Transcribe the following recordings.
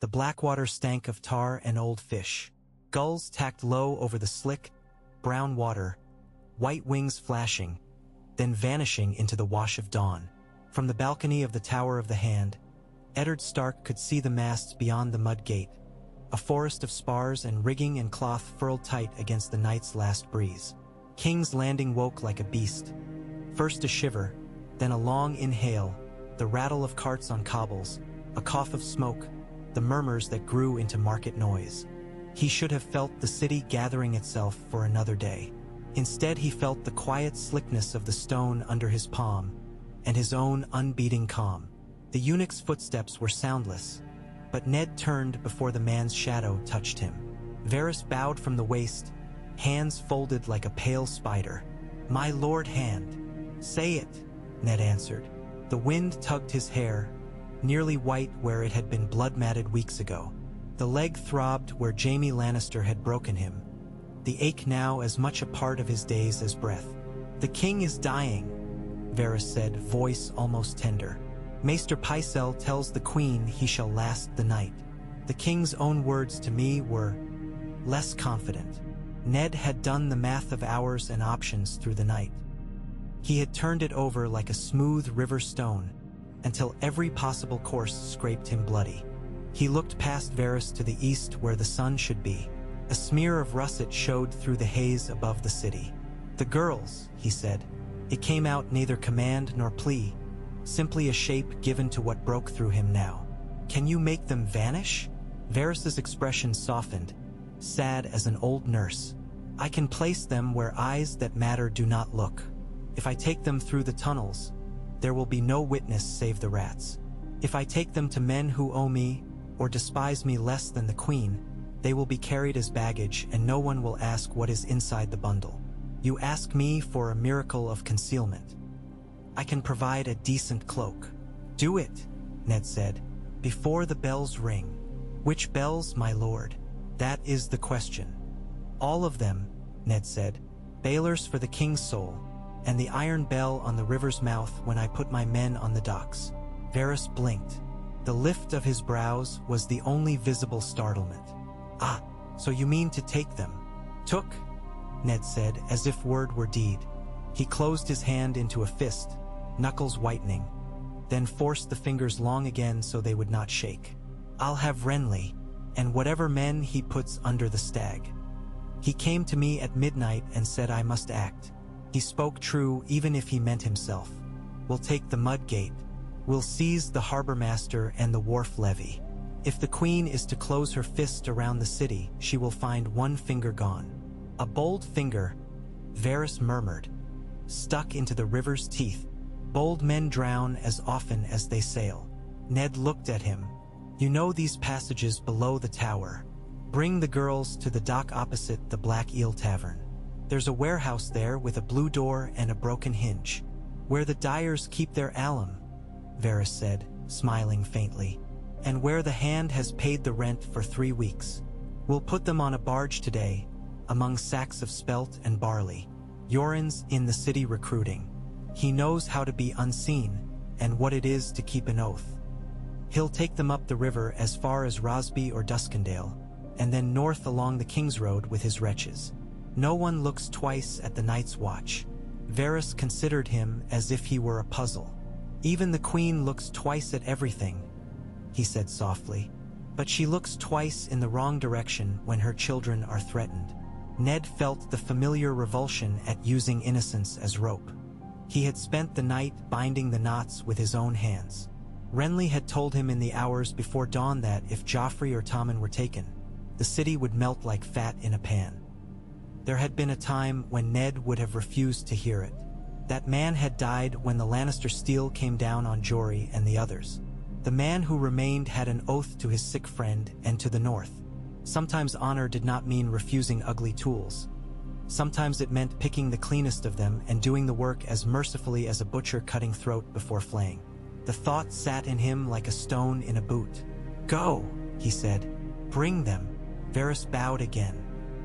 The black water stank of tar and old fish. Gulls tacked low over the slick, brown water, white wings flashing, then vanishing into the wash of dawn. From the balcony of the Tower of the Hand, Eddard Stark could see the masts beyond the mud gate, a forest of spars and rigging and cloth furled tight against the night's last breeze. King's Landing woke like a beast. First a shiver, then a long inhale, the rattle of carts on cobbles, a cough of smoke, the murmurs that grew into market noise. He should have felt the city gathering itself for another day. Instead, he felt the quiet slickness of the stone under his palm, and his own unbeating calm. The eunuch's footsteps were soundless, but Ned turned before the man's shadow touched him. Varys bowed from the waist, hands folded like a pale spider. "My Lord Hand." "Say it," Ned answered. The wind tugged his hair, nearly white where it had been blood-matted weeks ago. The leg throbbed where Jaime Lannister had broken him, the ache now as much a part of his days as breath. "The king is dying," Varys said, voice almost tender. "Maester Pycelle tells the queen he shall last the night." The king's own words to me were less confident. Ned had done the math of hours and options through the night. He had turned it over like a smooth river stone, until every possible course scraped him bloody. He looked past Varys to the east where the sun should be. A smear of russet showed through the haze above the city. "The girls," he said. It came out neither command nor plea, simply a shape given to what broke through him now. "Can you make them vanish?" Varys's expression softened, sad as an old nurse. "I can place them where eyes that matter do not look. If I take them through the tunnels, there will be no witness save the rats. If I take them to men who owe me, or despise me less than the queen, they will be carried as baggage and no one will ask what is inside the bundle. You ask me for a miracle of concealment. I can provide a decent cloak." "Do it," Ned said, "before the bells ring." "Which bells, my lord?" "That is the question." "All of them," Ned said. "Bailers for the king's soul, and the iron bell on the river's mouth when I put my men on the docks." Varys blinked. The lift of his brows was the only visible startlement. "Ah, so you mean to take them?" "Took," Ned said, as if word were deed. He closed his hand into a fist, knuckles whitening, then forced the fingers long again so they would not shake. "I'll have Renly, and whatever men he puts under the stag. He came to me at midnight and said I must act. He spoke true even if he meant himself. We'll take the Mudgate. We'll seize the harbor master and the wharf levy. If the queen is to close her fist around the city, she will find one finger gone." "A bold finger," Varys murmured, "stuck into the river's teeth. Bold men drown as often as they sail." Ned looked at him. "You know these passages below the tower. Bring the girls to the dock opposite the Black Eel Tavern. There's a warehouse there with a blue door and a broken hinge. Where the dyers keep their alum," Varys said, smiling faintly. "And where the hand has paid the rent for 3 weeks. We'll put them on a barge today, among sacks of spelt and barley. Yoren's in the city recruiting. He knows how to be unseen and what it is to keep an oath. He'll take them up the river as far as Rosby or Duskendale, and then north along the King's Road with his wretches. No one looks twice at the Night's Watch." Varys considered him as if he were a puzzle. "Even the queen looks twice at everything," he said softly. "But she looks twice in the wrong direction when her children are threatened." Ned felt the familiar revulsion at using innocence as rope. He had spent the night binding the knots with his own hands. Renly had told him in the hours before dawn that if Joffrey or Tommen were taken, the city would melt like fat in a pan. There had been a time when Ned would have refused to hear it. That man had died when the Lannister steel came down on Jory and the others. The man who remained had an oath to his sick friend and to the north. Sometimes honor did not mean refusing ugly tools. Sometimes it meant picking the cleanest of them and doing the work as mercifully as a butcher cutting throat before flaying. The thought sat in him like a stone in a boot. "Go," he said. "Bring them." Varys bowed again.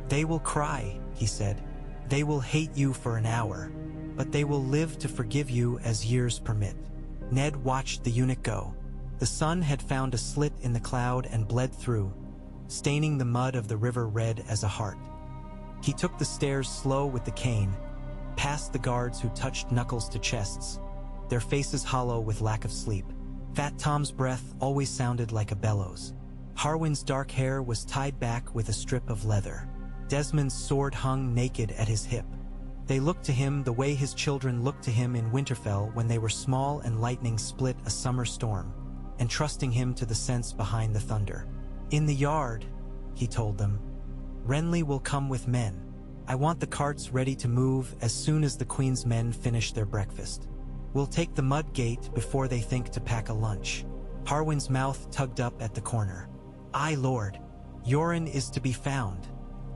"They will cry," he said. "They will hate you for an hour, but they will live to forgive you as years permit." Ned watched the eunuch go. The sun had found a slit in the cloud and bled through, staining the mud of the river red as a heart. He took the stairs slow with the cane, past the guards who touched knuckles to chests, their faces hollow with lack of sleep. Fat Tom's breath always sounded like a bellows. Harwin's dark hair was tied back with a strip of leather. Desmond's sword hung naked at his hip. They looked to him the way his children looked to him in Winterfell when they were small and lightning split a summer storm, entrusting him to the sense behind the thunder. "In the yard," he told them, "Renly will come with men. I want the carts ready to move as soon as the Queen's men finish their breakfast. We'll take the mud gate before they think to pack a lunch." Harwin's mouth tugged up at the corner. "Aye, Lord. Yoren is to be found,"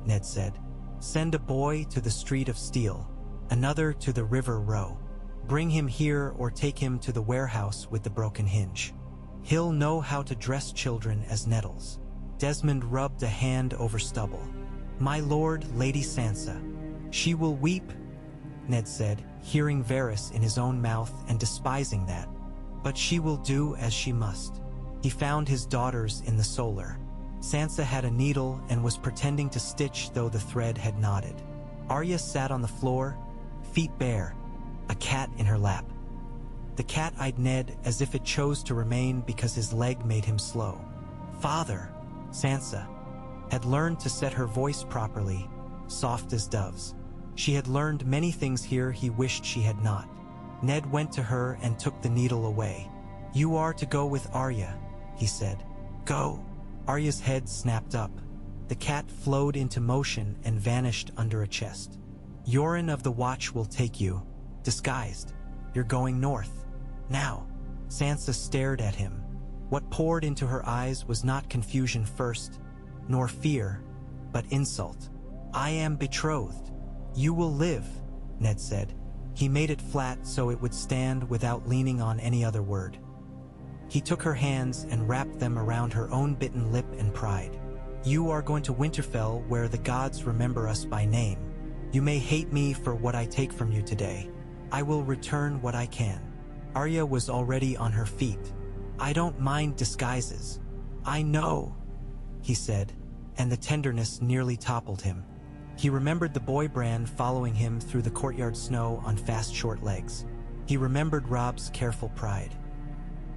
Ned said. "Send a boy to the Street of Steel, another to the River Row. Bring him here or take him to the warehouse with the broken hinge. He'll know how to dress children as nettles." Desmond rubbed a hand over stubble. "My lord, Lady Sansa. She will weep," Ned said, hearing Varys in his own mouth and despising that. "But she will do as she must." He found his daughters in the solar. Sansa had a needle and was pretending to stitch though the thread had knotted. Arya sat on the floor, feet bare, a cat in her lap. The cat eyed Ned as if it chose to remain because his leg made him slow. "Father," Sansa had learned to set her voice properly, soft as doves. She had learned many things here he wished she had not. Ned went to her and took the needle away. "You are to go with Arya," he said. "Go." Arya's head snapped up. The cat flowed into motion and vanished under a chest. "Yoren of the Watch will take you, disguised. You're going north. Now." Sansa stared at him. What poured into her eyes was not confusion first, nor fear, but insult. "I am betrothed. You will live," Ned said. He made it flat so it would stand without leaning on any other word. He took her hands and wrapped them around her own bitten lip and pride. "You are going to Winterfell where the gods remember us by name. You may hate me for what I take from you today. I will return what I can." Arya was already on her feet. "I don't mind disguises." "I know," he said, and the tenderness nearly toppled him. He remembered the boy Bran following him through the courtyard snow on fast short legs. He remembered Robb's careful pride.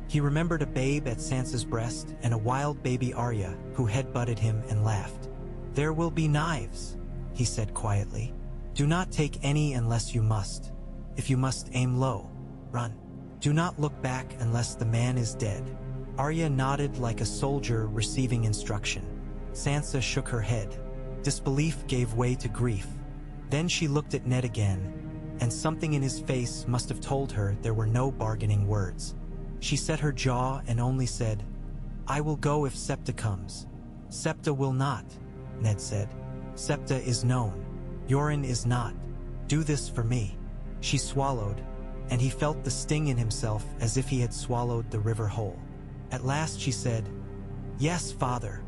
He remembered a babe at Sansa's breast and a wild baby Arya who headbutted him and laughed. "There will be knives," he said quietly. "Do not take any unless you must. If you must aim low, run. Do not look back unless the man is dead." Arya nodded like a soldier receiving instruction. Sansa shook her head. Disbelief gave way to grief. Then she looked at Ned again, and something in his face must have told her there were no bargaining words. She set her jaw and only said, "I will go if Septa comes." "Septa will not," Ned said. "Septa is known. Yoren is not. Do this for me." She swallowed, and he felt the sting in himself as if he had swallowed the river whole. At last she said, "Yes, father."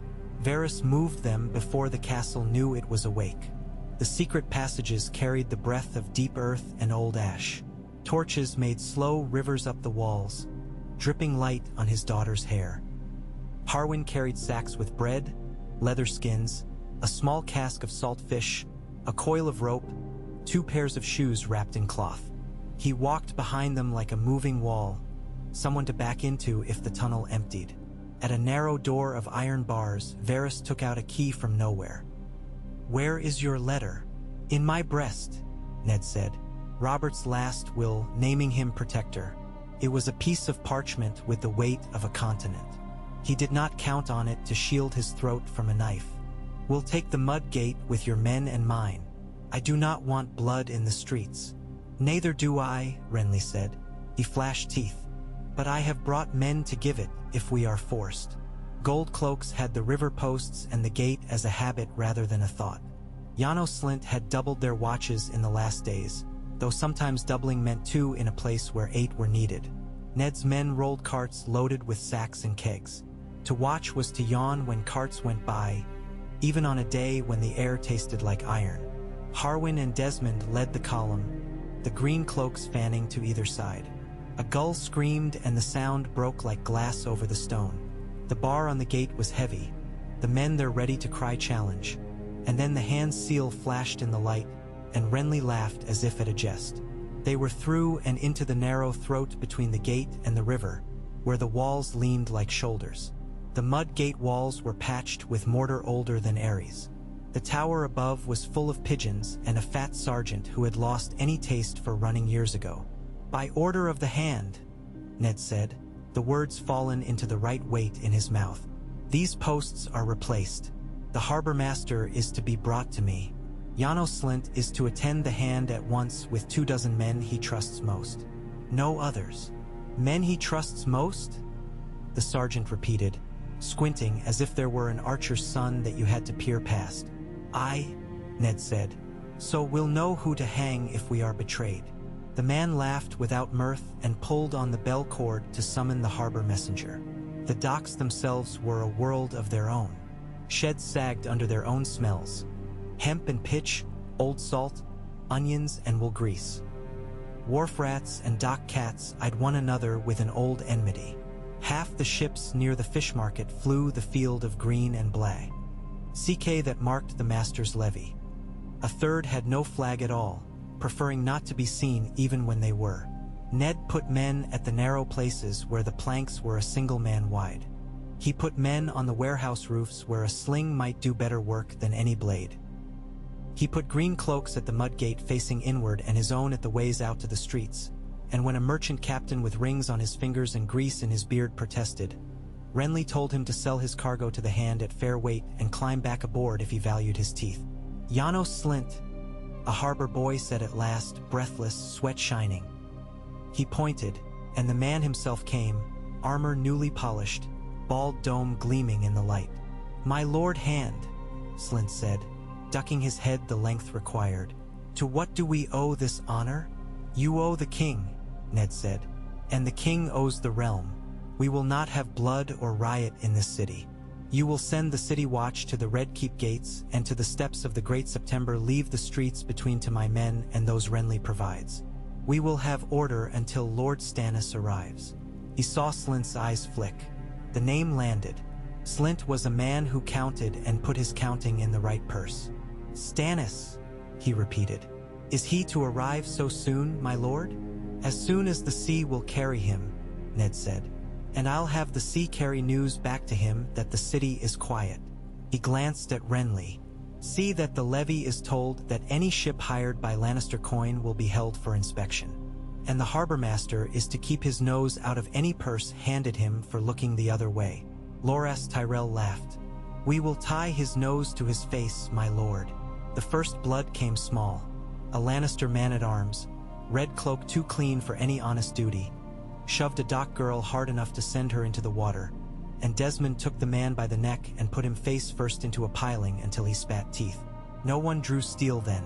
Varys moved them before the castle knew it was awake. The secret passages carried the breath of deep earth and old ash. Torches made slow rivers up the walls, dripping light on his daughter's hair. Harwin carried sacks with bread, leather skins, a small cask of salt fish, a coil of rope, 2 pairs of shoes wrapped in cloth. He walked behind them like a moving wall, someone to back into if the tunnel emptied. At a narrow door of iron bars, Varys took out a key from nowhere. "Where is your letter?" "In my breast," Ned said. Robert's last will, naming him protector. It was a piece of parchment with the weight of a continent. He did not count on it to shield his throat from a knife. "We'll take the mud gate with your men and mine. I do not want blood in the streets." "Neither do I," Renly said. He flashed teeth. "But I have brought men to give it, if we are forced." Gold cloaks had the river posts and the gate as a habit rather than a thought. Janos Slynt had doubled their watches in the last days, though sometimes doubling meant 2 in a place where 8 were needed. Ned's men rolled carts loaded with sacks and kegs. To watch was to yawn when carts went by, even on a day when the air tasted like iron. Harwin and Desmond led the column, the green cloaks fanning to either side. A gull screamed and the sound broke like glass over the stone. The bar on the gate was heavy, the men there ready to cry challenge. And then the hand seal flashed in the light, and Renly laughed as if at a jest. They were through and into the narrow throat between the gate and the river, where the walls leaned like shoulders. The mud gate walls were patched with mortar older than Ares. The tower above was full of pigeons and a fat sergeant who had lost any taste for running years ago. "By order of the hand," Ned said, the words fallen into the right weight in his mouth. "These posts are replaced. The harbor master is to be brought to me. Janos Slynt is to attend the hand at once with 24 men he trusts most. No others." "Men he trusts most?" the sergeant repeated, squinting as if there were an archer's son that you had to peer past. "Aye," Ned said. "So we'll know who to hang if we are betrayed." The man laughed without mirth and pulled on the bell cord to summon the harbor messenger. The docks themselves were a world of their own. Sheds sagged under their own smells. Hemp and pitch, old salt, onions and wool grease. Wharf rats and dock cats eyed one another with an old enmity. Half the ships near the fish market flew the field of green and black, CK that marked the master's levy. A third had no flag at all, preferring not to be seen even when they were. Ned put men at the narrow places where the planks were a single man wide. He put men on the warehouse roofs where a sling might do better work than any blade. He put green cloaks at the mud gate facing inward and his own at the ways out to the streets, and when a merchant captain with rings on his fingers and grease in his beard protested, Renly told him to sell his cargo to the hand at fair weight and climb back aboard if he valued his teeth. "Janos Slynt," a harbor boy said at last, breathless, sweat shining. He pointed, and the man himself came, armor newly polished, bald dome gleaming in the light. "My lord Hand," Slynt said, ducking his head the length required. "To what do we owe this honor?" "You owe the king," Ned said, "and the king owes the realm. We will not have blood or riot in this city. You will send the city watch to the Red Keep gates and to the steps of the Great September. Leave the streets between to my men and those Renly provides. We will have order until Lord Stannis arrives." He saw Slynt's eyes flick. The name landed. Slynt was a man who counted and put his counting in the right purse. "Stannis," he repeated. "Is he to arrive so soon, my lord?" "As soon as the sea will carry him," Ned said. "And I'll have the sea carry news back to him that the city is quiet." He glanced at Renly. "See that the levy is told that any ship hired by Lannister coin will be held for inspection. And the harbor master is to keep his nose out of any purse handed him for looking the other way." Loras Tyrell laughed. "We will tie his nose to his face, my lord." The first blood came small. A Lannister man-at-arms, red cloak too clean for any honest duty, shoved a dock girl hard enough to send her into the water, and Desmond took the man by the neck and put him face first into a piling until he spat teeth. No one drew steel then.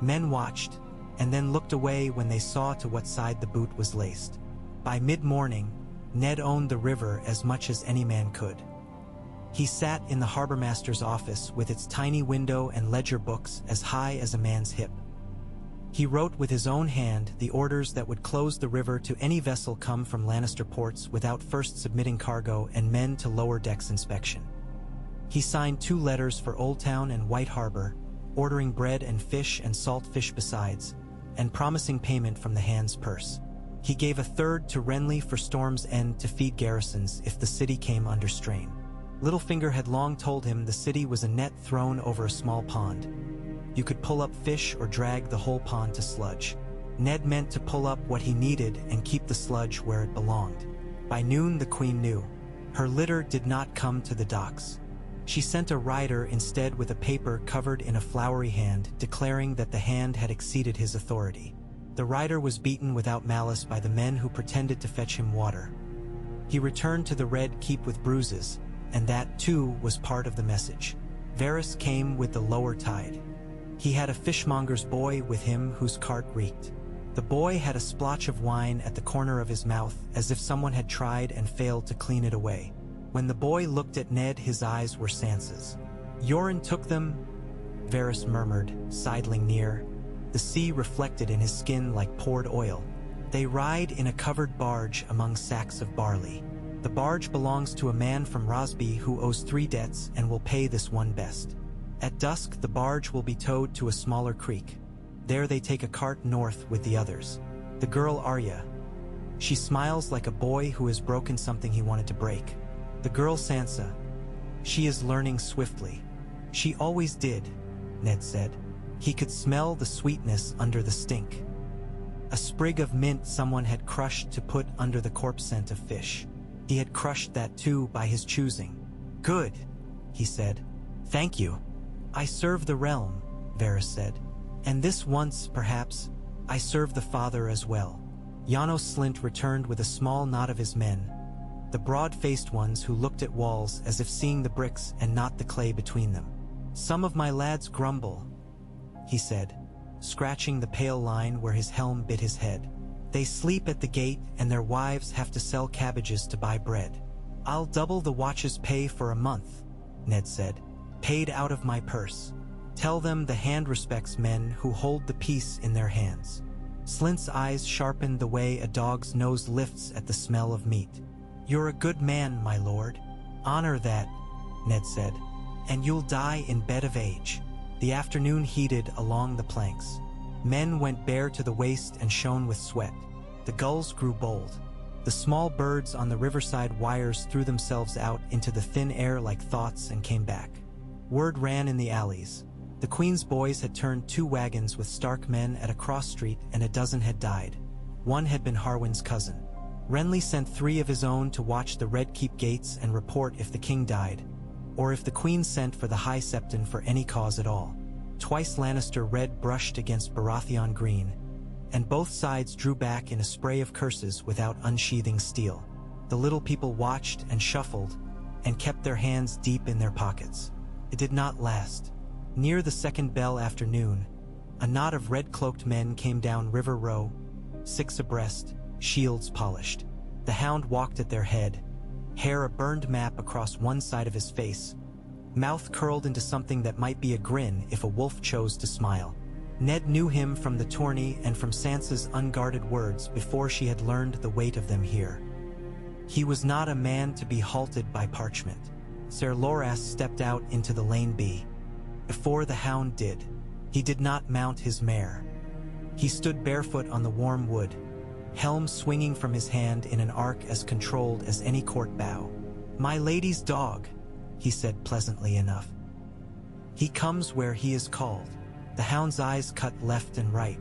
Men watched, and then looked away when they saw to what side the boot was laced. By mid-morning, Ned owned the river as much as any man could. He sat in the harbor master's office with its tiny window and ledger books as high as a man's hip. He wrote with his own hand the orders that would close the river to any vessel come from Lannister ports without first submitting cargo and men to lower decks inspection. He signed 2 letters for Old Town and White Harbor, ordering bread and fish and salt fish besides, and promising payment from the hand's purse. He gave a third to Renly for Storm's End to feed garrisons if the city came under strain. Littlefinger had long told him the city was a net thrown over a small pond. You could pull up fish or drag the whole pond to sludge. Ned meant to pull up what he needed and keep the sludge where it belonged. By noon the queen knew. Her litter did not come to the docks. She sent a rider instead with a paper covered in a flowery hand declaring that the hand had exceeded his authority. The rider was beaten without malice by the men who pretended to fetch him water. He returned to the Red Keep with bruises, and that, too, was part of the message. Varys came with the lower tide. He had a fishmonger's boy with him whose cart reeked. The boy had a splotch of wine at the corner of his mouth, as if someone had tried and failed to clean it away. When the boy looked at Ned, his eyes were Sansa's. "Yoren took them," Varys murmured, sidling near. The sea reflected in his skin like poured oil. They ride in a covered barge among sacks of barley. The barge belongs to a man from Rosby who owes 3 debts and will pay this one best. At dusk, the barge will be towed to a smaller creek. There they take a cart north with the others. The girl Arya. She smiles like a boy who has broken something he wanted to break. The girl Sansa. She is learning swiftly. She always did, Ned said. He could smell the sweetness under the stink. A sprig of mint someone had crushed to put under the corpse scent of fish. He had crushed that too by his choosing. Good, he said. Thank you. I serve the realm, Varys said. And this once, perhaps, I serve the Father as well. Janos Slynt returned with a small knot of his men, the broad-faced ones who looked at walls as if seeing the bricks and not the clay between them. Some of my lads grumble, he said, scratching the pale line where his helm bit his head. They sleep at the gate and their wives have to sell cabbages to buy bread. I'll double the watch's pay for a month, Ned said, paid out of my purse. Tell them the hand respects men who hold the peace in their hands. Slynt's eyes sharpened the way a dog's nose lifts at the smell of meat. You're a good man, my lord. Honor that, Ned said, and you'll die in bed of age. The afternoon heated along the planks. Men went bare to the waist and shone with sweat. The gulls grew bold. The small birds on the riverside wires threw themselves out into the thin air like thoughts and came back. Word ran in the alleys. The Queen's boys had turned 2 wagons with Stark men at a cross street and a dozen had died. One had been Harwin's cousin. Renly sent 3 of his own to watch the Red Keep gates and report if the king died, or if the Queen sent for the High Septon for any cause at all. Twice Lannister red brushed against Baratheon green, and both sides drew back in a spray of curses without unsheathing steel. The little people watched and shuffled, and kept their hands deep in their pockets. It did not last. Near the second bell afternoon, a knot of red-cloaked men came down River Row, 6 abreast, shields polished. The Hound walked at their head, hair a burned map across one side of his face, mouth curled into something that might be a grin if a wolf chose to smile. Ned knew him from the tourney and from Sansa's unguarded words before she had learned the weight of them here. He was not a man to be halted by parchment. Ser Loras stepped out into the Lane B. Before the Hound did, he did not mount his mare. He stood barefoot on the warm wood, helm swinging from his hand in an arc as controlled as any court bow. My lady's dog, he said pleasantly enough. He comes where he is called. The Hound's eyes cut left and right.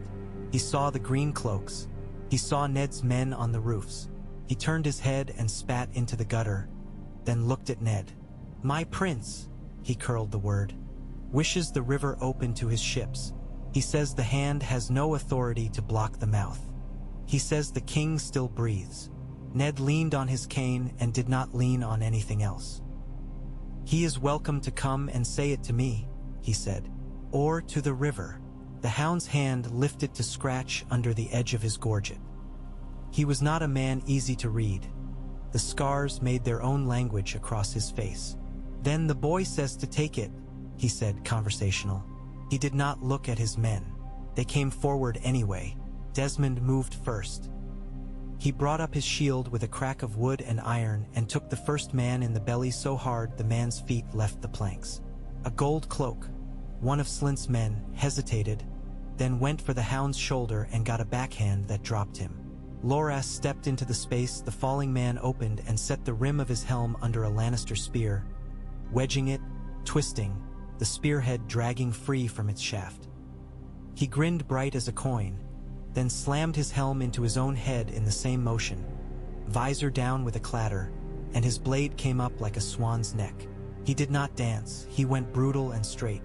He saw the green cloaks. He saw Ned's men on the roofs. He turned his head and spat into the gutter, then looked at Ned. My prince, he curled the word, wishes the river open to his ships. He says the hand has no authority to block the mouth. He says the king still breathes. Ned leaned on his cane and did not lean on anything else. He is welcome to come and say it to me, he said, or to the river. The Hound's hand lifted to scratch under the edge of his gorget. He was not a man easy to read. The scars made their own language across his face. Then the boy says to take it, he said, conversational. He did not look at his men. They came forward anyway. Desmond moved first. He brought up his shield with a crack of wood and iron and took the first man in the belly so hard the man's feet left the planks. A gold cloak, one of Slynt's men, hesitated, then went for the Hound's shoulder and got a backhand that dropped him. Loras stepped into the space the falling man opened and set the rim of his helm under a Lannister spear, wedging it, twisting, the spearhead dragging free from its shaft. He grinned bright as a coin, then slammed his helm into his own head in the same motion, visor down with a clatter, and his blade came up like a swan's neck. He did not dance, he went brutal and straight.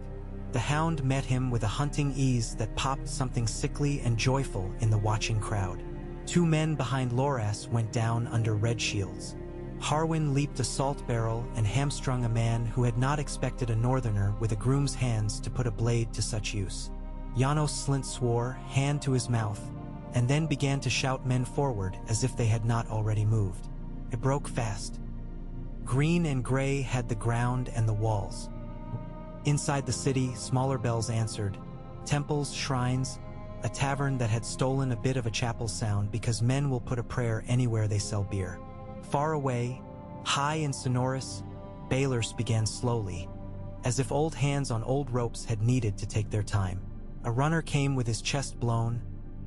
The Hound met him with a hunting ease that popped something sickly and joyful in the watching crowd. 2 men behind Loras went down under red shields. Harwin leaped a salt barrel and hamstrung a man who had not expected a northerner with a groom's hands to put a blade to such use. Janos Slynt swore, hand to his mouth, and then began to shout men forward as if they had not already moved. It broke fast. Green and gray had the ground and the walls. Inside the city, smaller bells answered, temples, shrines, a tavern that had stolen a bit of a chapel sound because men will put a prayer anywhere they sell beer. Far away, high and sonorous, Baylors began slowly, as if old hands on old ropes had needed to take their time. A runner came with his chest blown,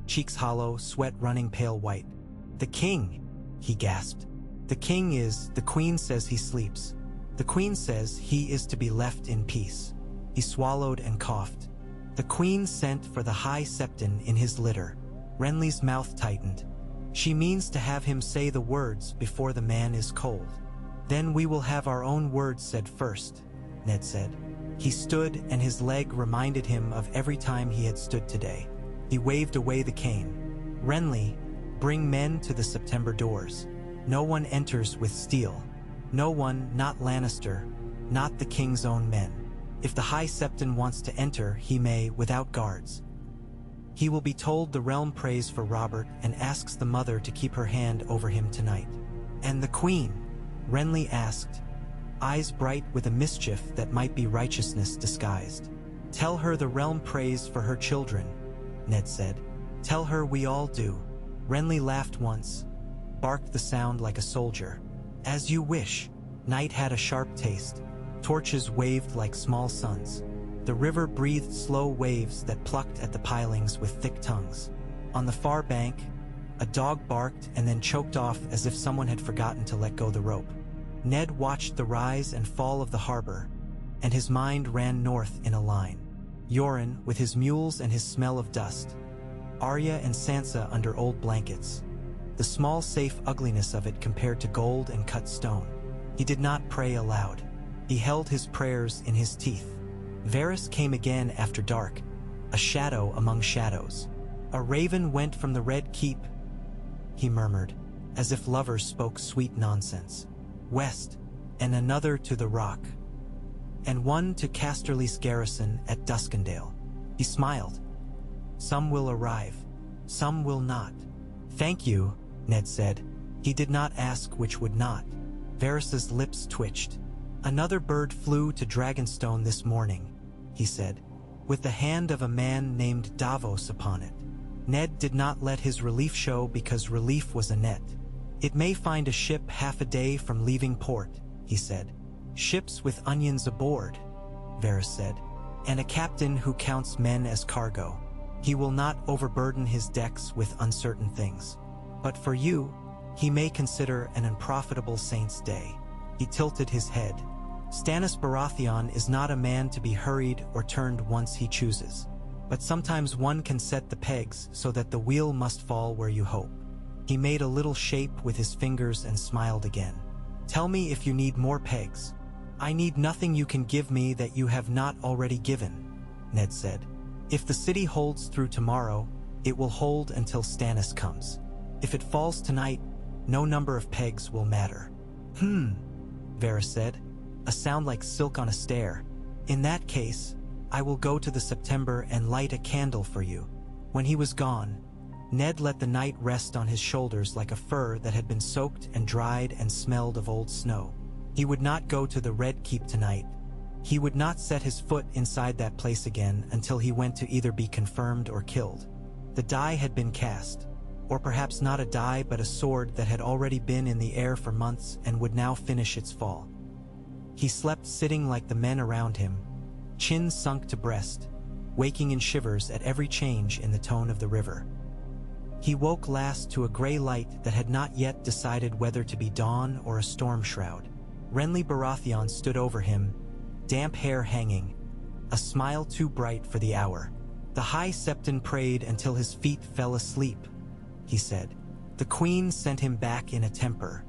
cheeks hollow, sweat running pale white. "The king," he gasped. "The king is, the queen says he sleeps. The queen says he is to be left in peace." He swallowed and coughed. "The queen sent for the high septon in his litter." Renly's mouth tightened. "She means to have him say the words before the man is cold." "Then we will have our own words said first," Ned said. He stood, and his leg reminded him of every time he had stood today. He waved away the cane. "Renly, bring men to the September doors. No one enters with steel. No one, not Lannister, not the king's own men. If the High Septon wants to enter, he may, without guards. He will be told the realm prays for Robert and asks the mother to keep her hand over him tonight." "And the queen?" Renly asked, eyes bright with a mischief that might be righteousness disguised. "Tell her the realm prays for her children," Ned said. "Tell her we all do." Renly laughed once, barked the sound like a soldier. "As you wish." Night had a sharp taste. Torches waved like small suns. The river breathed slow waves that plucked at the pilings with thick tongues. On the far bank, a dog barked and then choked off as if someone had forgotten to let go the rope. Ned watched the rise and fall of the harbor, and his mind ran north in a line. Yoren, with his mules and his smell of dust. Arya and Sansa under old blankets. The small, safe ugliness of it compared to gold and cut stone. He did not pray aloud. He held his prayers in his teeth. Varys came again after dark, a shadow among shadows. "A raven went from the Red Keep," he murmured, as if lovers spoke sweet nonsense. "West, and another to the Rock, and one to Casterly's garrison at Duskendale." He smiled. "Some will arrive, some will not." "Thank you," Ned said. He did not ask which would not. Varys's lips twitched. "Another bird flew to Dragonstone this morning," he said, "with the hand of a man named Davos upon it." Ned did not let his relief show because relief was a net. "It may find a ship half a day from leaving port," he said. "Ships with onions aboard," Varys said, "and a captain who counts men as cargo. He will not overburden his decks with uncertain things. But for you, he may consider an unprofitable saint's day." He tilted his head. "Stannis Baratheon is not a man to be hurried or turned once he chooses. But sometimes one can set the pegs so that the wheel must fall where you hope." He made a little shape with his fingers and smiled again. "Tell me if you need more pegs." "I need nothing you can give me that you have not already given," Ned said. "If the city holds through tomorrow, it will hold until Stannis comes. If it falls tonight, no number of pegs will matter." Varys said, a sound like silk on a stair. "In that case, I will go to the September and light a candle for you." When he was gone, Ned let the night rest on his shoulders like a fur that had been soaked and dried and smelled of old snow. He would not go to the Red Keep tonight. He would not set his foot inside that place again until he went to either be confirmed or killed. The die had been cast, or perhaps not a die but a sword that had already been in the air for months and would now finish its fall. He slept sitting like the men around him, chin sunk to breast, waking in shivers at every change in the tone of the river. He woke last to a gray light that had not yet decided whether to be dawn or a storm shroud. Renly Baratheon stood over him, damp hair hanging, a smile too bright for the hour. "The High Septon prayed until his feet fell asleep," he said. "The queen sent him back in a temper.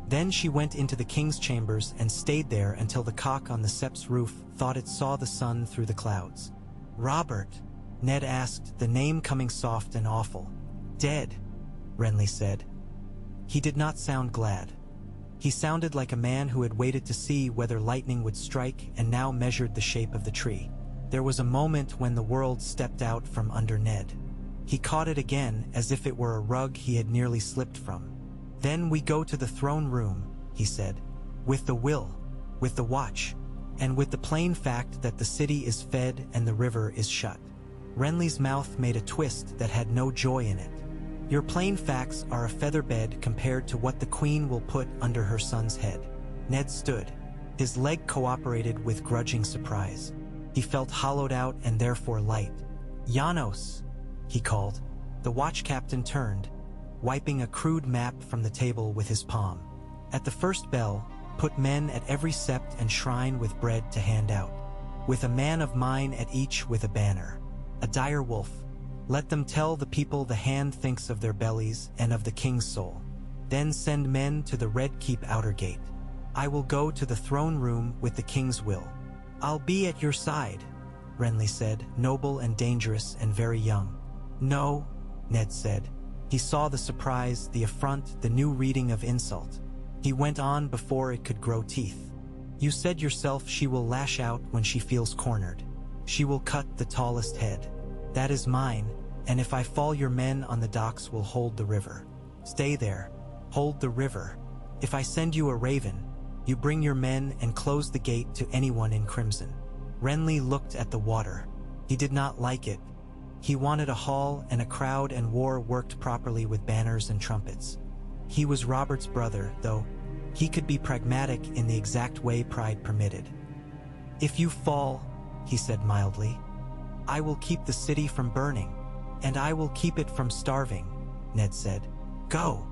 Then she went into the king's chambers and stayed there until the cock on the Sept's roof thought it saw the sun through the clouds." "Robert?" Ned asked, the name coming soft and awful. "Dead," Renly said. He did not sound glad. He sounded like a man who had waited to see whether lightning would strike and now measured the shape of the tree. There was a moment when the world stepped out from under Ned. He caught it again as if it were a rug he had nearly slipped from. "Then we go to the throne room," he said, "with the will, with the watch, and with the plain fact that the city is fed and the river is shut." Renly's mouth made a twist that had no joy in it. Your plain facts are a featherbed compared to what the queen will put under her son's head. Ned stood. His leg cooperated with grudging surprise. He felt hollowed out and therefore light. Janos, he called. The watch captain turned, wiping a crude map from the table with his palm. At the first bell, put men at every sept and shrine with bread to hand out, with a man of mine at each with a banner. A dire wolf. Let them tell the people the hand thinks of their bellies and of the king's soul. Then send men to the Red Keep outer gate. I will go to the throne room with the king's will. I'll be at your side, Renly said, noble and dangerous and very young. No, Ned said. He saw the surprise, the affront, the new reading of insult. He went on before it could grow teeth. You said yourself she will lash out when she feels cornered. She will cut the tallest head. That is mine, and if I fall your men on the docks will hold the river. Stay there. Hold the river. If I send you a raven, you bring your men and close the gate to anyone in crimson. Renly looked at the water. He did not like it. He wanted a hall and a crowd, and war worked properly with banners and trumpets. He was Robert's brother, though. He could be pragmatic in the exact way pride permitted. If you fall, he said mildly, I will keep the city from burning, and I will keep it from starving, Ned said. Go.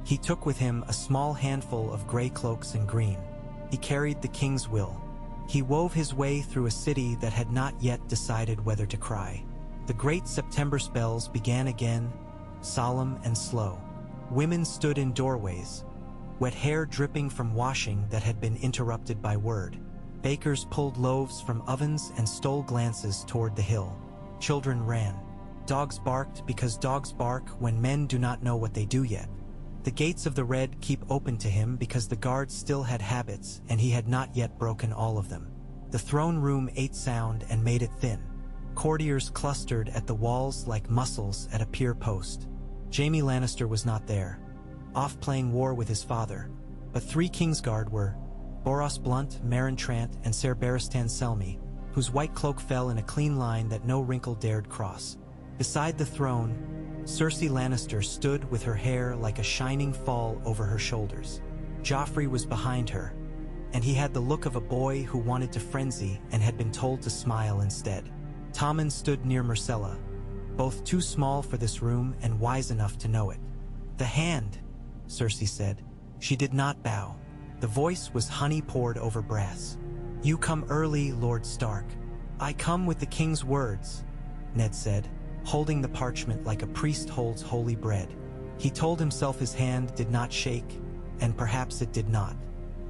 He took with him a small handful of gray cloaks and green. He carried the king's will. He wove his way through a city that had not yet decided whether to cry. The great September spells began again, solemn and slow. Women stood in doorways, wet hair dripping from washing that had been interrupted by word. Bakers pulled loaves from ovens and stole glances toward the hill. Children ran. Dogs barked because dogs bark when men do not know what they do yet. The gates of the Red Keep open to him because the guards still had habits and he had not yet broken all of them. The throne room ate sound and made it thin. Courtiers clustered at the walls like mussels at a pier post. Jaime Lannister was not there, off playing war with his father, but 3 Kingsguard were: Boros Blunt, Meryn Trant, and Ser Barristan Selmy, whose white cloak fell in a clean line that no wrinkle dared cross. Beside the throne, Cersei Lannister stood with her hair like a shining fall over her shoulders. Joffrey was behind her, and he had the look of a boy who wanted to frenzy and had been told to smile instead. Tommen stood near Myrcella, both too small for this room and wise enough to know it. The hand, Cersei said. She did not bow. The voice was honey poured over brass. You come early, Lord Stark. I come with the king's words, Ned said, holding the parchment like a priest holds holy bread. He told himself his hand did not shake, and perhaps it did not.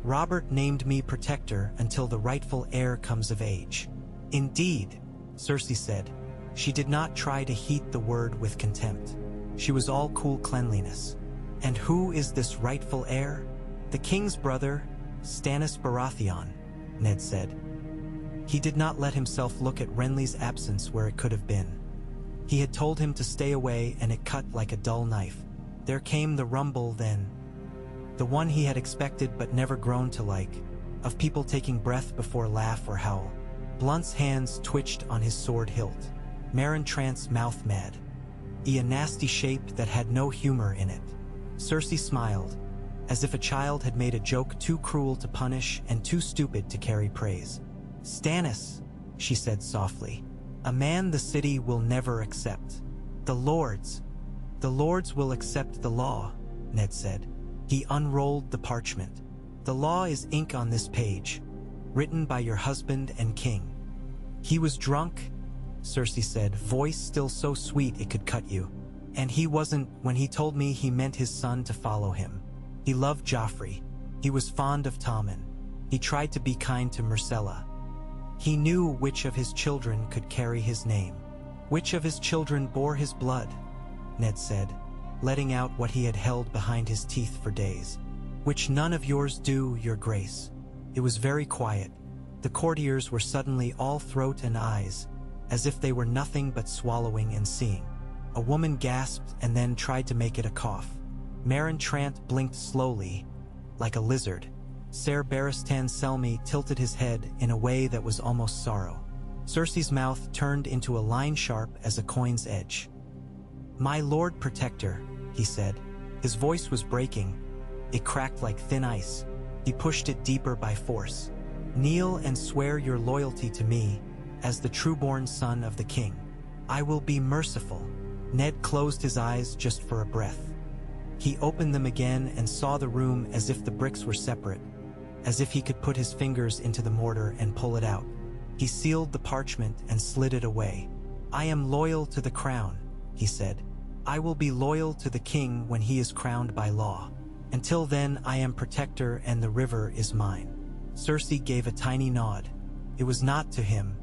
Robert named me protector until the rightful heir comes of age. Indeed, Cersei said. She did not try to heat the word with contempt. She was all cool cleanliness. And who is this rightful heir? The king's brother, Stannis Baratheon, Ned said. He did not let himself look at Renly's absence where it could have been. He had told him to stay away, and it cut like a dull knife. There came the rumble then. The one he had expected but never grown to like, of people taking breath before laugh or howl. Blunt's hands twitched on his sword hilt. Meryn Trant's mouth mad. A nasty shape that had no humor in it. Cersei smiled, as if a child had made a joke too cruel to punish and too stupid to carry praise. Stannis, she said softly. A man the city will never accept. The lords will accept the law, Ned said. He unrolled the parchment. The law is ink on this page, written by your husband and king. He was drunk, Cersei said, voice still so sweet it could cut you. And he wasn't when he told me he meant his son to follow him. He loved Joffrey. He was fond of Tommen. He tried to be kind to Myrcella. He knew which of his children could carry his name. Which of his children bore his blood, Ned said, letting out what he had held behind his teeth for days. Which none of yours do, your grace. It was very quiet. The courtiers were suddenly all throat and eyes, as if they were nothing but swallowing and seeing. A woman gasped and then tried to make it a cough. Meryn Trant blinked slowly, like a lizard. Ser Barristan Selmy tilted his head in a way that was almost sorrow. Cersei's mouth turned into a line sharp as a coin's edge. "My Lord Protector," he said. His voice was breaking. It cracked like thin ice. He pushed it deeper by force. "Kneel and swear your loyalty to me as the trueborn son of the king. I will be merciful." Ned closed his eyes just for a breath. He opened them again and saw the room as if the bricks were separate, as if he could put his fingers into the mortar and pull it out. He sealed the parchment and slid it away. "I am loyal to the crown," he said. "I will be loyal to the king when he is crowned by law. Until then, I am protector and the river is mine." Cersei gave a tiny nod. It was not to him.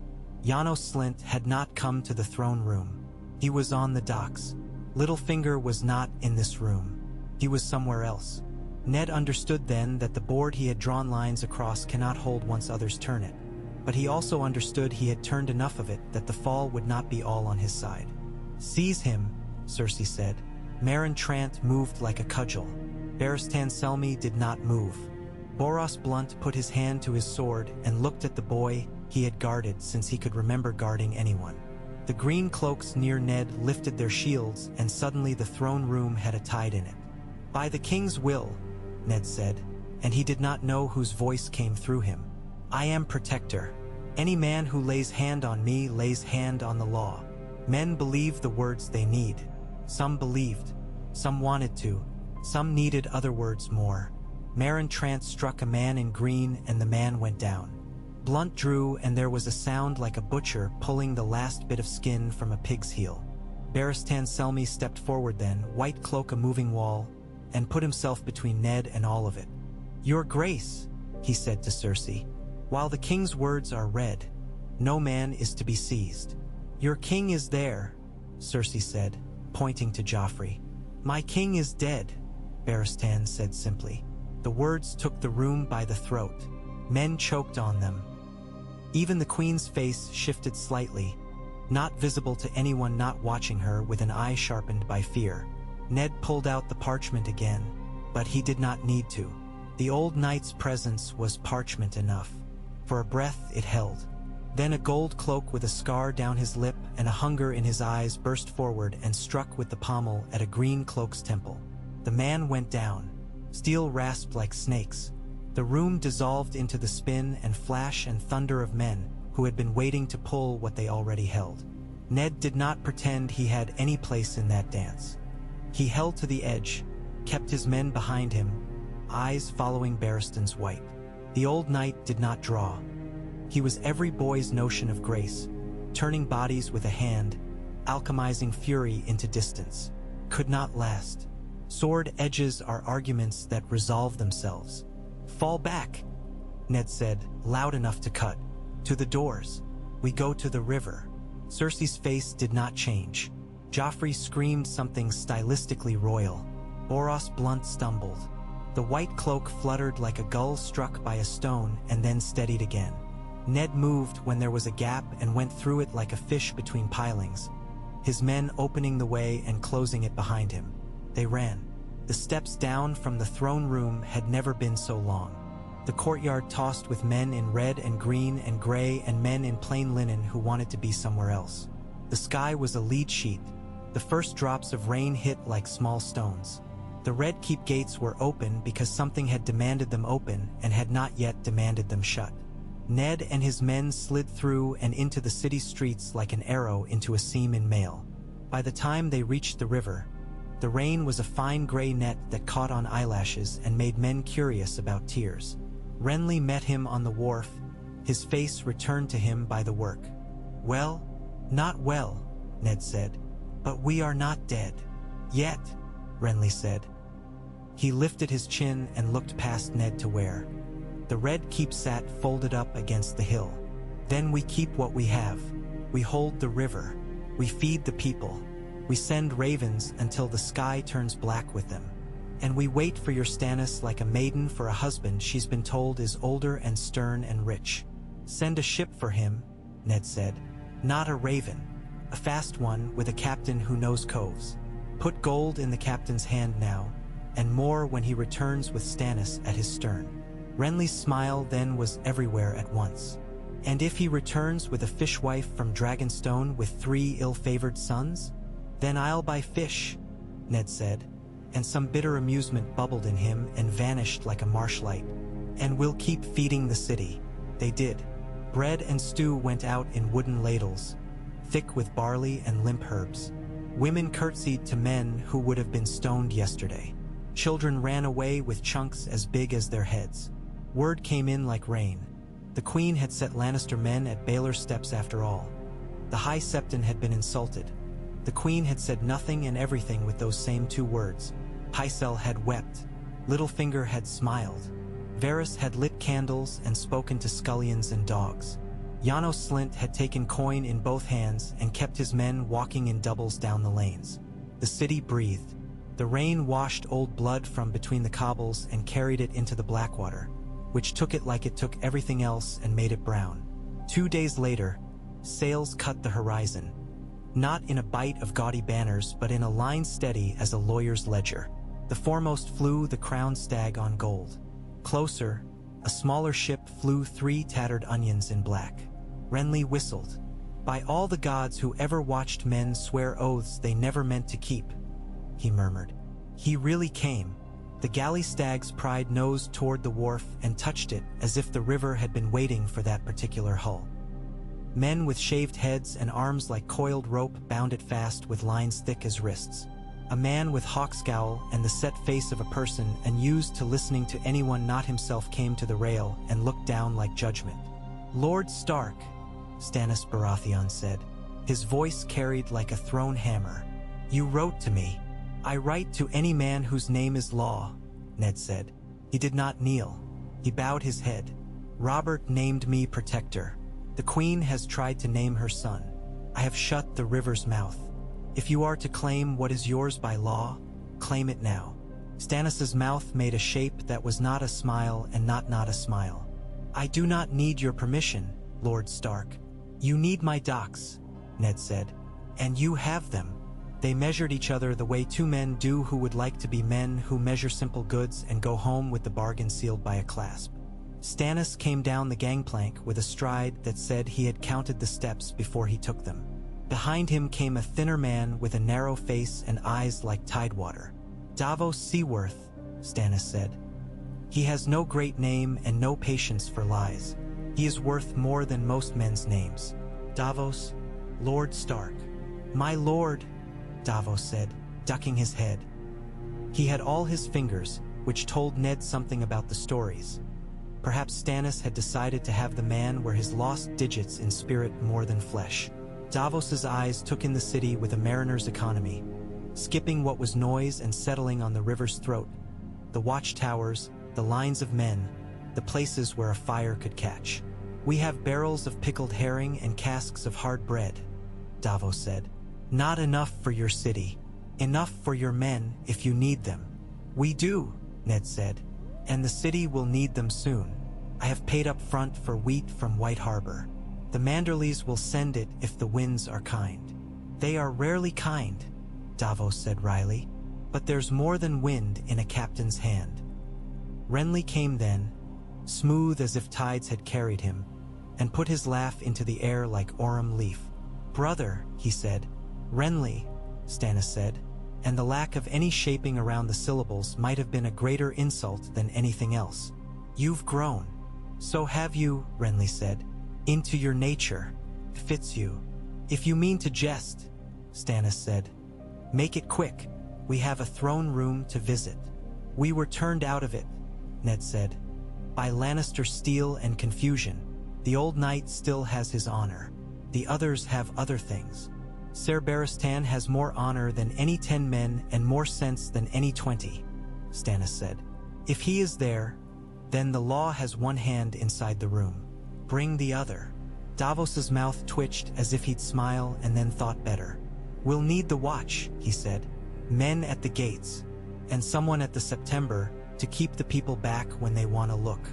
Janos Slynt had not come to the throne room. He was on the docks. Littlefinger was not in this room. He was somewhere else. Ned understood then that the board he had drawn lines across cannot hold once others turn it. But he also understood he had turned enough of it that the fall would not be all on his side. "Seize him," Cersei said. Meryn Trant moved like a cudgel. Barristan Selmy did not move. Boros Blunt put his hand to his sword and looked at the boy he had guarded since he could remember guarding anyone. The green cloaks near Ned lifted their shields, and suddenly the throne room had a tide in it. "By the king's will," Ned said, and he did not know whose voice came through him. "I am protector. Any man who lays hand on me lays hand on the law." Men believe the words they need. Some believed. Some wanted to. Some needed other words more. Meryn Trant struck a man in green and the man went down. Blunt drew and there was a sound like a butcher pulling the last bit of skin from a pig's heel. Barristan Selmy stepped forward then, white cloak a moving wall, and put himself between Ned and all of it. "Your Grace," he said to Cersei, "while the king's words are read, no man is to be seized." "Your king is there," Cersei said, pointing to Joffrey. "My king is dead," Barristan said simply. The words took the room by the throat. Men choked on them. Even the queen's face shifted slightly, not visible to anyone not watching her, with an eye sharpened by fear. Ned pulled out the parchment again, but he did not need to. The old knight's presence was parchment enough. For a breath it held. Then a gold cloak with a scar down his lip and a hunger in his eyes burst forward and struck with the pommel at a green cloak's temple. The man went down. Steel rasped like snakes. The room dissolved into the spin and flash and thunder of men who had been waiting to pull what they already held. Ned did not pretend he had any place in that dance. He held to the edge, kept his men behind him, eyes following Barristan's white. The old knight did not draw. He was every boy's notion of grace, turning bodies with a hand, alchemizing fury into distance. Could not last. Sword edges are arguments that resolve themselves. "Fall back," Ned said, loud enough to cut. "To the doors. We go to the river." Cersei's face did not change. Joffrey screamed something stylistically royal. Boros Blunt stumbled. The white cloak fluttered like a gull struck by a stone and then steadied again. Ned moved when there was a gap and went through it like a fish between pilings, his men opening the way and closing it behind him. They ran. The steps down from the throne room had never been so long. The courtyard tossed with men in red and green and gray and men in plain linen who wanted to be somewhere else. The sky was a lead sheet. The first drops of rain hit like small stones. The Red Keep gates were open because something had demanded them open and had not yet demanded them shut. Ned and his men slid through and into the city streets like an arrow into a seam in mail. By the time they reached the river, the rain was a fine gray net that caught on eyelashes and made men curious about tears. Renly met him on the wharf, his face returned to him by the work. "Well, not well," Ned said, "but we are not dead. Yet," Renly said. He lifted his chin and looked past Ned to where the Red Keep sat folded up against the hill. "Then we keep what we have. We hold the river. We feed the people. We send ravens until the sky turns black with them. And we wait for your Stannis like a maiden for a husband she's been told is older and stern and rich. Send a ship for him," Ned said. "Not a raven. A fast one with a captain who knows coves. Put gold in the captain's hand now, and more when he returns with Stannis at his stern." Renly's smile then was everywhere at once. And if he returns with a fishwife from Dragonstone with 3 ill-favored sons? Then I'll buy fish, Ned said, and some bitter amusement bubbled in him and vanished like a marsh light. And we'll keep feeding the city. They did. Bread and stew went out in wooden ladles, thick with barley and limp herbs. Women curtsied to men who would have been stoned yesterday. Children ran away with chunks as big as their heads. Word came in like rain. The Queen had set Lannister men at Baelor's steps after all. The High Septon had been insulted. The Queen had said nothing and everything with those same 2 words. Pycelle had wept. Littlefinger had smiled. Varys had lit candles and spoken to scullions and dogs. Janos Slynt had taken coin in both hands and kept his men walking in doubles down the lanes. The city breathed. The rain washed old blood from between the cobbles and carried it into the Blackwater, which took it like it took everything else and made it brown. 2 days later, sails cut the horizon, not in a bight of gaudy banners but in a line steady as a lawyer's ledger. The foremost flew the crowned stag on gold. Closer, a smaller ship flew 3 tattered onions in black. Renly whistled. By all the gods who ever watched men swear oaths they never meant to keep, he murmured. He really came. The galley stag's pride nosed toward the wharf and touched it as if the river had been waiting for that particular hull. Men with shaved heads and arms like coiled rope bound it fast with lines thick as wrists. A man with hawk scowl and the set face of a person unused to listening to anyone not himself came to the rail and looked down like judgment. "Lord Stark," Stannis Baratheon said. His voice carried like a thrown hammer. "You wrote to me." "I write to any man whose name is law," Ned said. He did not kneel. He bowed his head. "Robert named me protector. The Queen has tried to name her son. I have shut the river's mouth. If you are to claim what is yours by law, claim it now." Stannis's mouth made a shape that was not a smile and not a smile. "I do not need your permission, Lord Stark." "You need my docks," Ned said. "And you have them." They measured each other the way 2 men do who would like to be men who measure simple goods and go home with the bargain sealed by a clasp. Stannis came down the gangplank with a stride that said he had counted the steps before he took them. Behind him came a thinner man with a narrow face and eyes like tidewater. "Davos Seaworth," Stannis said. "He has no great name and no patience for lies. He is worth more than most men's names. Davos, Lord Stark." "My lord," Davos said, ducking his head. He had all his fingers, which told Ned something about the stories. Perhaps Stannis had decided to have the man wear his lost digits in spirit more than flesh. Davos's eyes took in the city with a mariner's economy, skipping what was noise and settling on the river's throat. The watchtowers, the lines of men, the places where a fire could catch. "We have barrels of pickled herring and casks of hard bread," Davos said. "Not enough for your city. Enough for your men if you need them." "We do," Ned said, "and the city will need them soon. I have paid up front for wheat from White Harbor. The Manderleys will send it if the winds are kind." "They are rarely kind," Davos said wryly, "but there's more than wind in a captain's hand." Renly came then, smooth as if tides had carried him, and put his laugh into the air like Orem leaf. "Brother," he said. "Renly," Stannis said, and the lack of any shaping around the syllables might have been a greater insult than anything else. "You've grown." "So have you," Renly said. "Into your nature. Fits you." "If you mean to jest," Stannis said, "make it quick. We have a throne room to visit." "We were turned out of it," Ned said, "by Lannister steel and confusion. The old knight still has his honor. The others have other things. Ser Barristan has more honor than any 10 men and more sense than any 20, Stannis said. "If he is there, then the law has one hand inside the room. Bring the other." Davos's mouth twitched as if he'd smile and then thought better. "We'll need the watch," he said. "Men at the gates, and someone at the September to keep the people back when they want to look."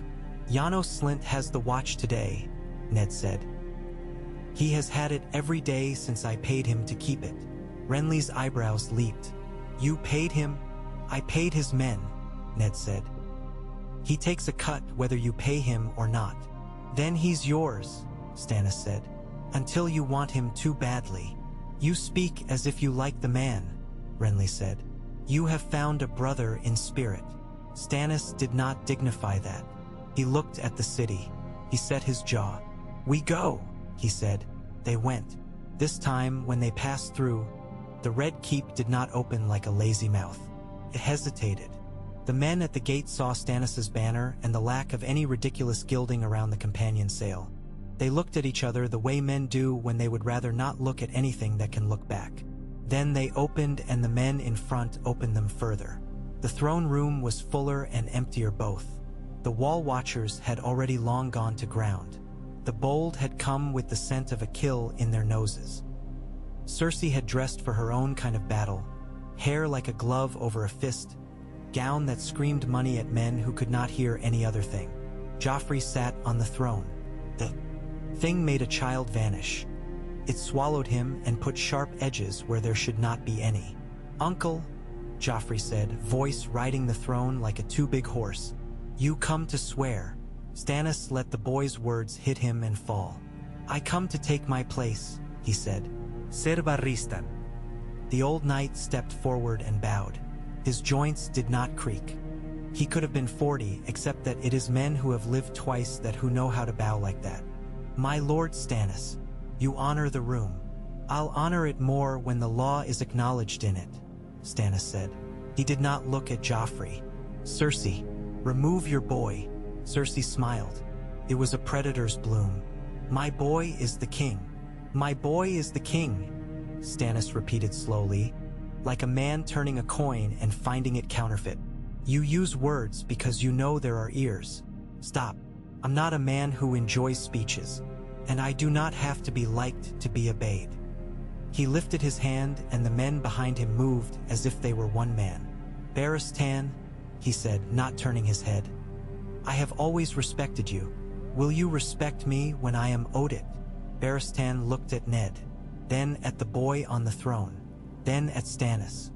"Janos Slynt has the watch today," Ned said. "He has had it every day since I paid him to keep it." Renly's eyebrows leaped. "You paid him?" "I paid his men," Ned said. "He takes a cut whether you pay him or not." "Then he's yours," Stannis said. Until you want him too badly. You speak as if you like the man, Renly said. You have found a brother in spirit. Stannis did not dignify that. He looked at the city. He set his jaw. We go, he said. They went. This time, when they passed through, the Red Keep did not open like a lazy mouth. It hesitated. The men at the gate saw Stannis's banner and the lack of any ridiculous gilding around the companion sail. They looked at each other the way men do when they would rather not look at anything that can look back. Then they opened, and the men in front opened them further. The throne room was fuller and emptier both. The wall watchers had already long gone to ground. The bold had come with the scent of a kill in their noses. Cersei had dressed for her own kind of battle, hair like a glove over a fist, gown that screamed money at men who could not hear any other thing. Joffrey sat on the throne. The thing made a child vanish. It swallowed him and put sharp edges where there should not be any. Uncle, Joffrey said, voice riding the throne like a too-big horse. You come to swear. Stannis let the boy's words hit him and fall. I come to take my place, he said. Ser Barristan. The old knight stepped forward and bowed. His joints did not creak. He could have been 40, except that it is men who have lived twice that who know how to bow like that. My lord Stannis, you honor the room. I'll honor it more when the law is acknowledged in it, Stannis said. He did not look at Joffrey. Cersei, remove your boy. Cersei smiled. It was a predator's bloom. My boy is the king. My boy is the king, Stannis repeated slowly, like a man turning a coin and finding it counterfeit. You use words because you know there are ears. Stop. I'm not a man who enjoys speeches, and I do not have to be liked to be obeyed. He lifted his hand, and the men behind him moved as if they were one man. Barristan, he said, not turning his head. I have always respected you. Will you respect me when I am owed it? Barristan looked at Ned, then at the boy on the throne, then at Stannis.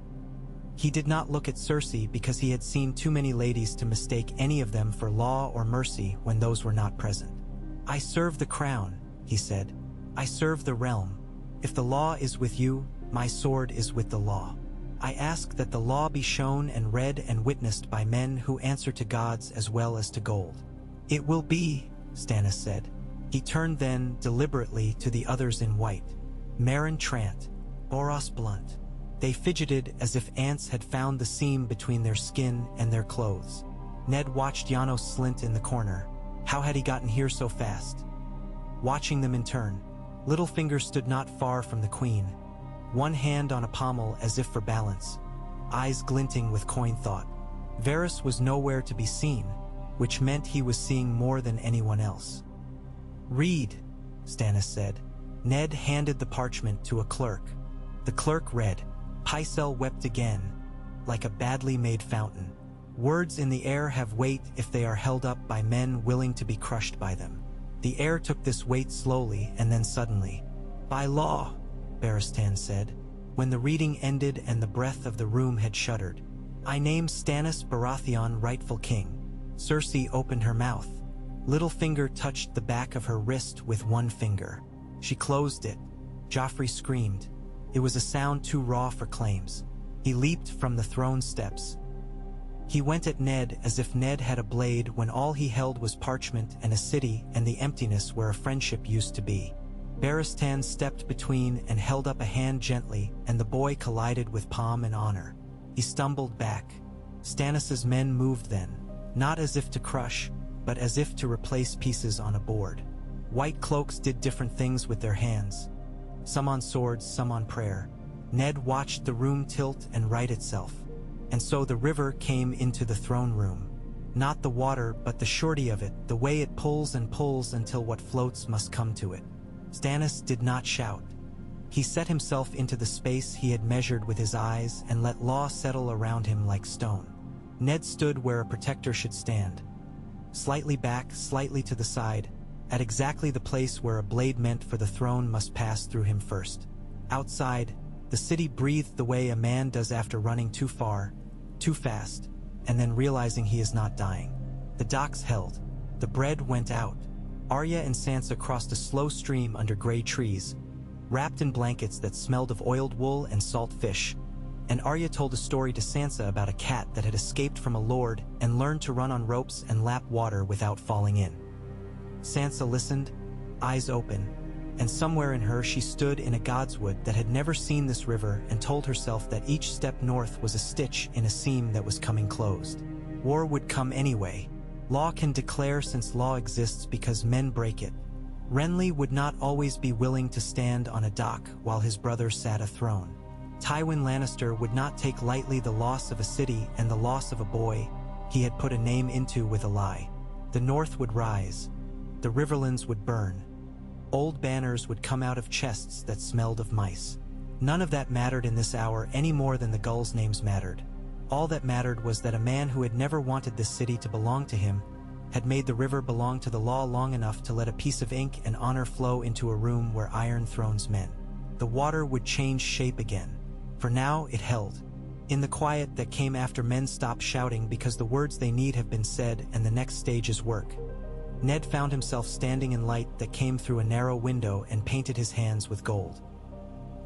He did not look at Cersei because he had seen too many ladies to mistake any of them for law or mercy when those were not present. I serve the crown, he said. I serve the realm. If the law is with you, my sword is with the law. I ask that the law be shown and read and witnessed by men who answer to gods as well as to gold. It will be, Stannis said. He turned then, deliberately, to the others in white. Meryn Trant, Boros Blunt. They fidgeted as if ants had found the seam between their skin and their clothes. Ned watched Janos Slynt in the corner. How had he gotten here so fast? Watching them in turn, Littlefinger stood not far from the queen, one hand on a pommel as if for balance, eyes glinting with coin thought. Varys was nowhere to be seen, which meant he was seeing more than anyone else. Read, Stannis said. Ned handed the parchment to a clerk. The clerk read. Pycelle wept again, like a badly made fountain. Words in the air have weight if they are held up by men willing to be crushed by them. The air took this weight slowly and then suddenly. By law, Barristan said, when the reading ended and the breath of the room had shuddered. I name Stannis Baratheon rightful king. Cersei opened her mouth. Littlefinger touched the back of her wrist with one finger. She closed it. Joffrey screamed. It was a sound too raw for claims. He leaped from the throne steps. He went at Ned as if Ned had a blade when all he held was parchment and a city and the emptiness where a friendship used to be. Barristan stepped between and held up a hand gently, and the boy collided with palm and honor. He stumbled back. Stannis's men moved then, not as if to crush, but as if to replace pieces on a board. White cloaks did different things with their hands, some on swords, some on prayer. Ned watched the room tilt and right itself. And so the river came into the throne room. Not the water, but the surety of it, the way it pulls and pulls until what floats must come to it. Stannis did not shout. He set himself into the space he had measured with his eyes and let law settle around him like stone. Ned stood where a protector should stand. Slightly back, slightly to the side, at exactly the place where a blade meant for the throne must pass through him first. Outside, the city breathed the way a man does after running too far, too fast, and then realizing he is not dying. The docks held. The bread went out. Arya and Sansa crossed a slow stream under gray trees, wrapped in blankets that smelled of oiled wool and salt fish, and Arya told a story to Sansa about a cat that had escaped from a lord and learned to run on ropes and lap water without falling in. Sansa listened, eyes open, and somewhere in her she stood in a godswood that had never seen this river and told herself that each step north was a stitch in a seam that was coming closed. War would come anyway. Law can declare since law exists because men break it. Renly would not always be willing to stand on a dock while his brother sat a throne. Tywin Lannister would not take lightly the loss of a city and the loss of a boy he had put a name into with a lie. The North would rise. The Riverlands would burn. Old banners would come out of chests that smelled of mice. None of that mattered in this hour any more than the gulls' names mattered. All that mattered was that a man who had never wanted this city to belong to him had made the river belong to the law long enough to let a piece of ink and honor flow into a room where Iron Throne's men. The water would change shape again. For now it held. In the quiet that came after men stopped shouting because the words they need have been said and the next stage is work. Ned found himself standing in light that came through a narrow window and painted his hands with gold.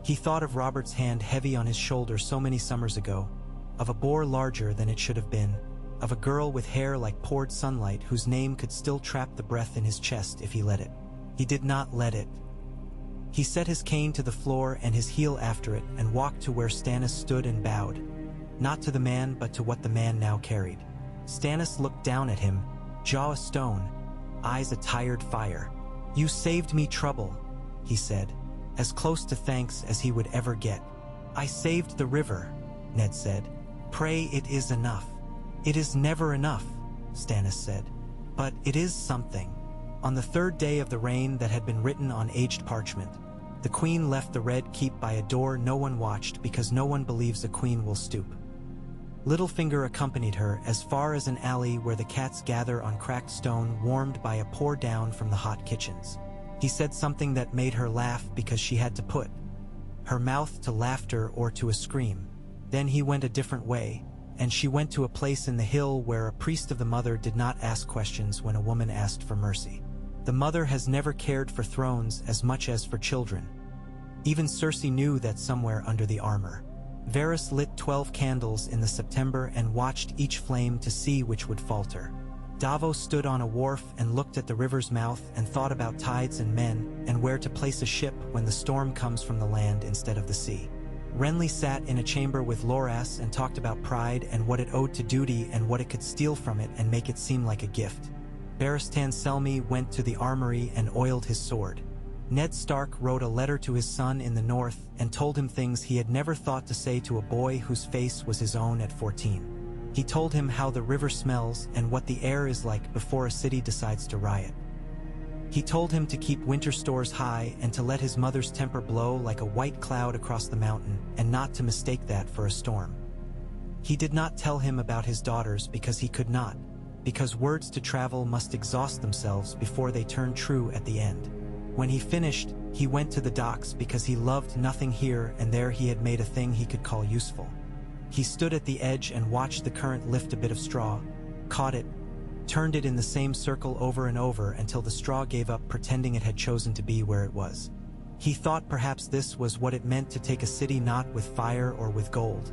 He thought of Robert's hand heavy on his shoulder so many summers ago, of a boar larger than it should have been, of a girl with hair like poured sunlight whose name could still trap the breath in his chest if he let it. He did not let it. He set his cane to the floor and his heel after it and walked to where Stannis stood and bowed, not to the man but to what the man now carried. Stannis looked down at him, jaw a stone, eyes a tired fire. "You saved me trouble," he said, as close to thanks as he would ever get. "I saved the river," Ned said. "Pray it is enough." "It is never enough," Stannis said. "But it is something." On the third day of the reign that had been written on aged parchment, the queen left the Red Keep by a door no one watched because no one believes a queen will stoop. Littlefinger accompanied her as far as an alley where the cats gather on cracked stone warmed by a pour down from the hot kitchens. He said something that made her laugh because she had to put her mouth to laughter or to a scream. Then he went a different way, and she went to a place in the hill where a priest of the Mother did not ask questions when a woman asked for mercy. The Mother has never cared for thrones as much as for children. Even Cersei knew that somewhere under the armor. Varys lit 12 candles in the September and watched each flame to see which would falter. Davos stood on a wharf and looked at the river's mouth and thought about tides and men and where to place a ship when the storm comes from the land instead of the sea. Renly sat in a chamber with Loras and talked about pride and what it owed to duty and what it could steal from it and make it seem like a gift. Barristan Selmy went to the armory and oiled his sword. Ned Stark wrote a letter to his son in the north and told him things he had never thought to say to a boy whose face was his own at 14. He told him how the river smells and what the air is like before a city decides to riot. He told him to keep winter stores high and to let his mother's temper blow like a white cloud across the mountain and not to mistake that for a storm. He did not tell him about his daughters because he could not, because words to travel must exhaust themselves before they turn true at the end. When he finished, he went to the docks because he loved nothing here and there he had made a thing he could call useful. He stood at the edge and watched the current lift a bit of straw, caught it, turned it in the same circle over and over until the straw gave up pretending it had chosen to be where it was. He thought perhaps this was what it meant to take a city not with fire or with gold,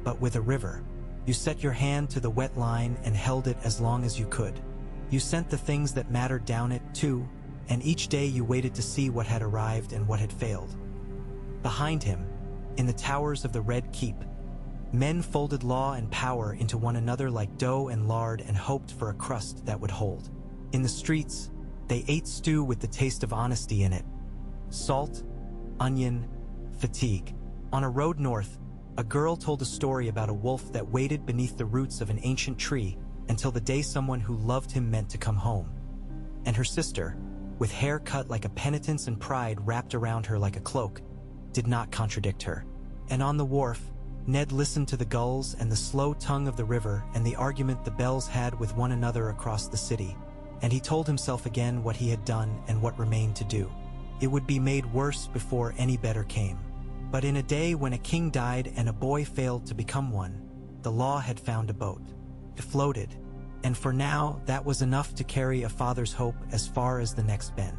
but with a river. You set your hand to the wet line and held it as long as you could. You sent the things that mattered down it, too, and each day you waited to see what had arrived and what had failed. Behind him, in the towers of the Red Keep, men folded law and power into one another like dough and lard and hoped for a crust that would hold. In the streets, they ate stew with the taste of honesty in it. Salt, onion, fatigue. On a road north, a girl told a story about a wolf that waited beneath the roots of an ancient tree until the day someone who loved him meant to come home. And her sister, with hair cut like a penitence and pride wrapped around her like a cloak, did not contradict her. And on the wharf, Ned listened to the gulls and the slow tongue of the river and the argument the bells had with one another across the city, and he told himself again what he had done and what remained to do. It would be made worse before any better came. But in a day when a king died and a boy failed to become one, the law had found a boat. It floated, and for now that was enough to carry a father's hope as far as the next bend.